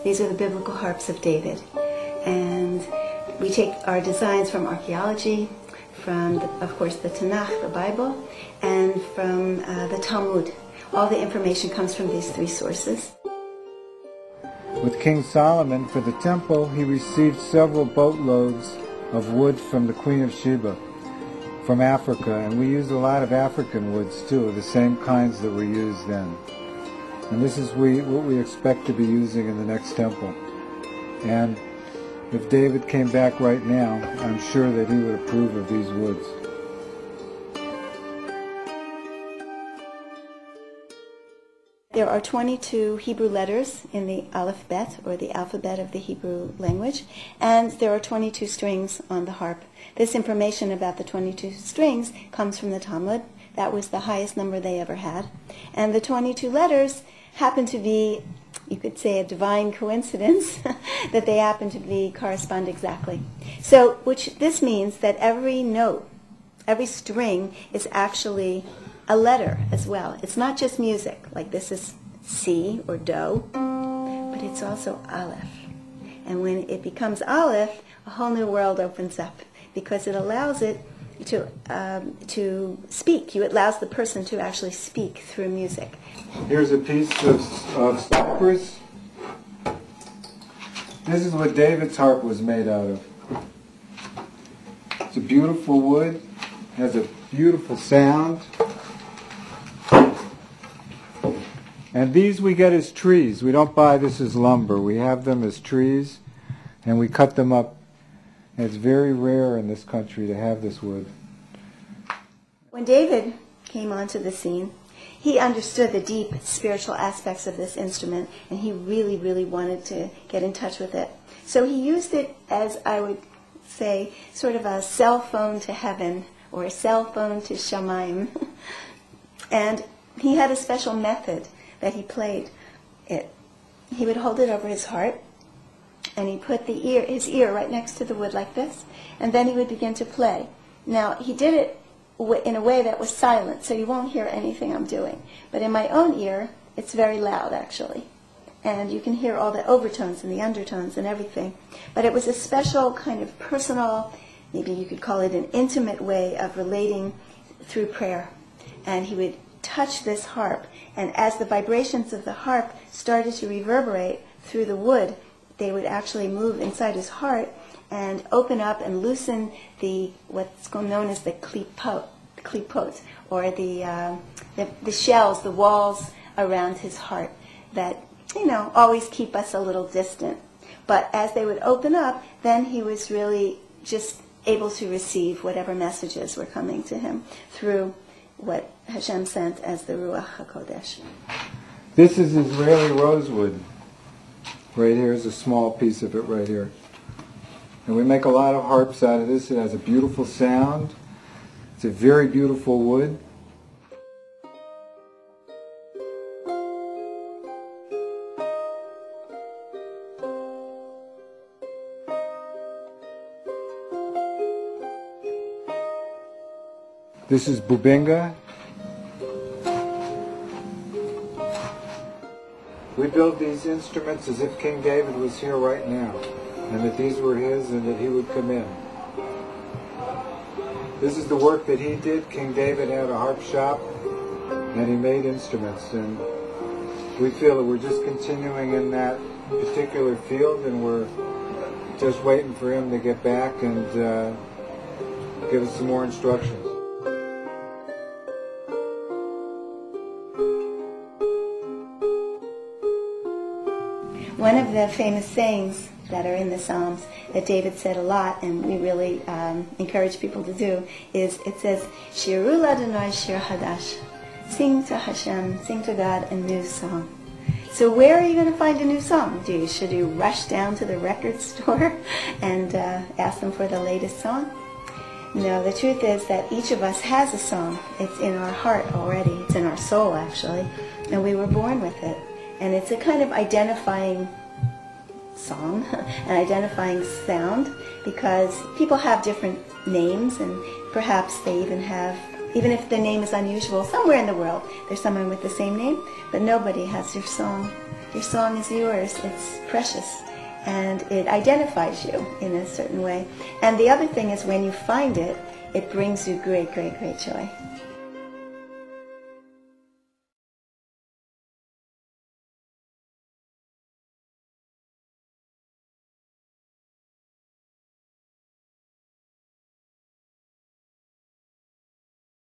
These are the biblical harps of David. And we take our designs from archaeology, from, of course, the Tanakh, the Bible, and from the Talmud. All the information comes from these three sources. With King Solomon, for the temple, he received several boatloads of wood from the Queen of Sheba, from Africa, and we use a lot of African woods too, the same kinds that were used then. And this is what we expect to be using in the next temple. And if David came back right now, I'm sure that he would approve of these woods. There are 22 Hebrew letters in the alphabet, or the alphabet of the Hebrew language, and there are 22 strings on the harp. This information about the 22 strings comes from the Talmud. That was the highest number they ever had. And the 22 letters happen to be, you could say, a divine coincidence that they happen to correspond exactly. So, this means that every note, every string is actually a letter as well. It's not just music, like this is C or Do, but it's also Aleph. And when it becomes Aleph, a whole new world opens up, because it allows it to speak. It allows the person to actually speak through music. Here's a piece of cypress. This is what David's harp was made out of. It's a beautiful wood, has a beautiful sound. And these we get as trees. We don't buy this as lumber. We have them as trees, and we cut them up. And it's very rare in this country to have this wood. When David came onto the scene, he understood the deep spiritual aspects of this instrument, and he really, really wanted to get in touch with it. So he used it as, I would say, sort of a cell phone to heaven, or a cell phone to Shamayim. And he had a special method that he played it. He would hold it over his heart, and he put his ear right next to the wood like this, and then he would begin to play. Now, he did it in a way that was silent, so you won't hear anything I'm doing. But in my own ear, it's very loud, actually. And you can hear all the overtones and the undertones and everything. But it was a special kind of personal, maybe you could call it an intimate way of relating through prayer. And he would touch this harp, and as the vibrations of the harp started to reverberate through the wood, they would actually move inside his heart and open up and loosen what's known as the klipot, or the shells, the walls around his heart that, always keep us a little distant. But as they would open up, then he was really just able to receive whatever messages were coming to him through what Hashem sent as the Ruach HaKodesh. This is Israeli rosewood. Right here is a small piece of it right here. And we make a lot of harps out of this. It has a beautiful sound. It's a very beautiful wood. This is Bubinga. We build these instruments as if King David was here right now, and that these were his and that he would come in. This is the work that he did. King David had a harp shop, and he made instruments, and we feel that we're just continuing in that particular field, and we're just waiting for him to get back and give us some more instructions. One of the famous sayings that are in the Psalms that David said a lot, and we really encourage people to do, is it says, Shiru l'Adonai shir hadash. Sing to Hashem, sing to God a new song. So where are you going to find a new song? Should you rush down to the record store and ask them for the latest song? No, the truth is that each of us has a song. It's in our heart already. It's in our soul, actually. And we were born with it. And it's a kind of identifying song, an identifying sound, because people have different names, and perhaps they even if their name is unusual, somewhere in the world there's someone with the same name, but nobody has their song. Your song is yours. It's precious. And it identifies you in a certain way. And the other thing is when you find it, it brings you great, great, great joy.